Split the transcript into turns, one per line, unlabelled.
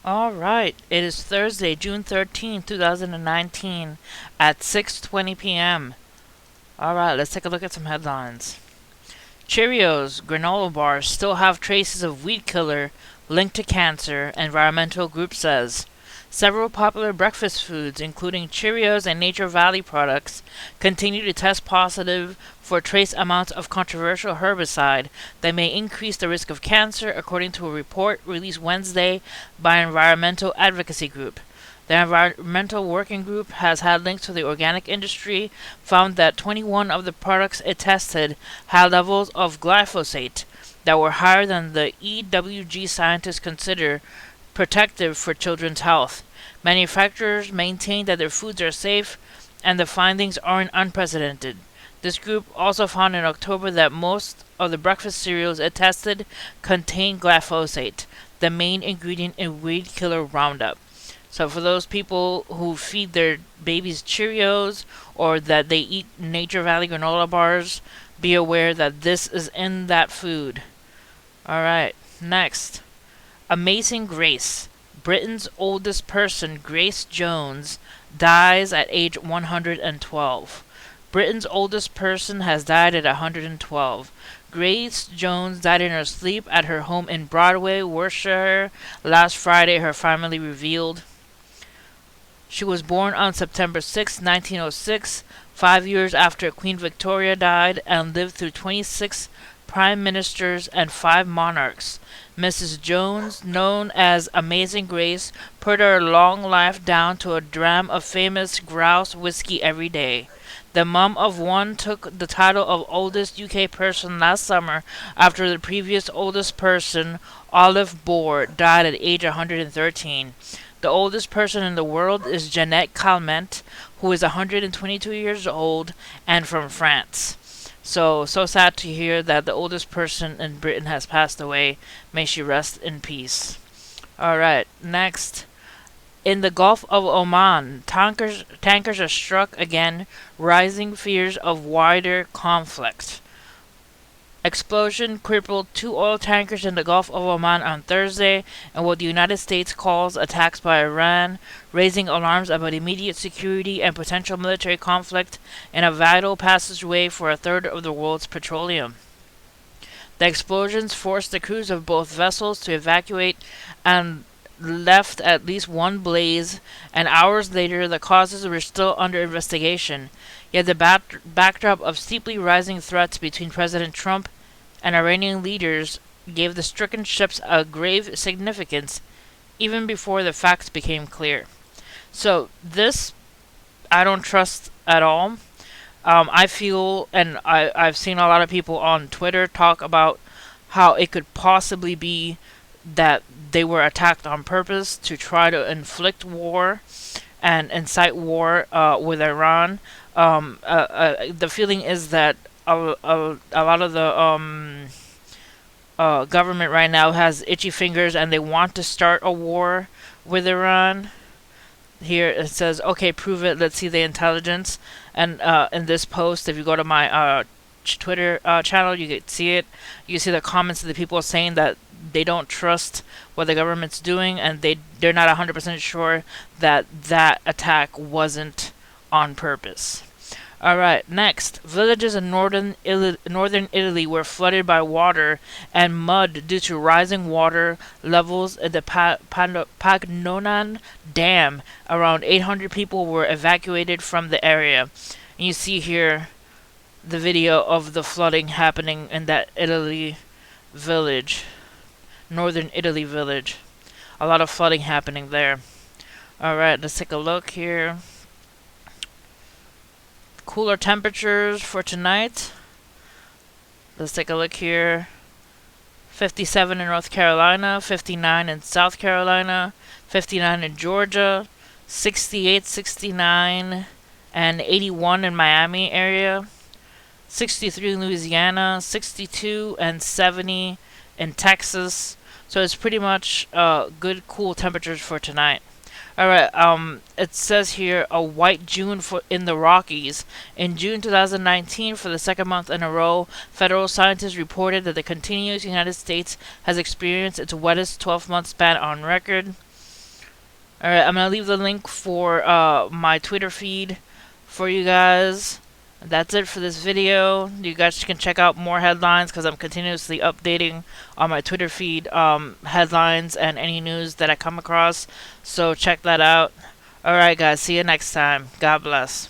All right, it is Thursday, June 13th, 2019 at 6:20 p.m. All right, let's take a look at some headlines. Cheerios granola bars still have traces of weed killer linked to cancer, environmental group says. Several popular breakfast foods, including Cheerios and Nature Valley products, continue to test positive for trace amounts of controversial herbicide that may increase the risk of cancer, according to a report released Wednesday by an environmental advocacy group. The Environmental Working Group has had links to the organic industry, found that 21 of the products it tested had levels of glyphosate that were higher than the EWG scientists consider protective for children's health. Manufacturers maintain that their foods are safe and the findings aren't unprecedented. This group also found in October that most of the breakfast cereals it tested contained glyphosate, the main ingredient in weed killer Roundup. So for those people who feed their babies Cheerios or that they eat Nature Valley granola bars, be aware that this is in that food. Alright, next. Amazing Grace. Britain's oldest person, Grace Jones, dies at age 112. Britain's oldest person has died at 112. Grace Jones died in her sleep at her home in Broadway, Worcestershire, last Friday, her family revealed. She was born on September 6, 1906, 5 years after Queen Victoria died, and lived through 26 prime ministers and 5 monarchs. Mrs. Jones, known as Amazing Grace, put her long life down to a dram of famous grouse whiskey every day. The mum of one took the title of oldest UK person last summer after the previous oldest person, Olive Bohr, died at age 113. The oldest person in the world is Jeanette Calment, who is 122 years old and from France. So sad to hear that the oldest person in Britain has passed away. May she rest in peace. Alright, next. In the Gulf of Oman, tankers are struck again, rising fears of wider conflict. Explosion crippled 2 oil tankers in the Gulf of Oman on Thursday, and what the United States calls attacks by Iran, raising alarms about immediate security and potential military conflict in a vital passageway for a third of the world's petroleum. The explosions forced the crews of both vessels to evacuate and left at least one blaze, and hours later the causes were still under investigation. Yet the backdrop of steeply rising threats between President Trump and Iranian leaders gave the stricken ships a grave significance even before the facts became clear. So this I don't trust at all. I feel, and I've seen a lot of people on Twitter talk about how it could possibly be that they were attacked on purpose to try to inflict war and incite war with Iran. The feeling is that a lot of the government right now has itchy fingers and they want to start a war with Iran. Here it says, okay, prove it. Let's see the intelligence. And in this post, if you go to my Twitter channel, you can see it. You can see the comments of the people saying that they don't trust what the government's doing, and they're not 100% sure that that attack wasn't on purpose. Alright, next. Villages in northern Italy were flooded by water and mud due to rising water levels at the Pagnonan Dam. Around 800 people were evacuated from the area. And you see here the video of the flooding happening in that northern Italy village. A lot of flooding happening there. Alright, let's take a look here. Cooler temperatures for tonight. Let's take a look here. 57 in North Carolina, 59 in South Carolina, 59 in Georgia, 68, 69, and 81 in Miami area, 63 in Louisiana, 62 and 70 in Texas. So it's pretty much good cool temperatures for tonight. Alright, it says here a white June in the Rockies. In June 2019, for the second month in a row, federal scientists reported that the continuous United States has experienced its wettest 12-month span on record. Alright, I'm gonna leave the link for my Twitter feed for you guys. That's it for this video. You guys can check out more headlines because I'm continuously updating on my Twitter feed headlines and any news that I come across. So check that out. Alright guys, see you next time. God bless.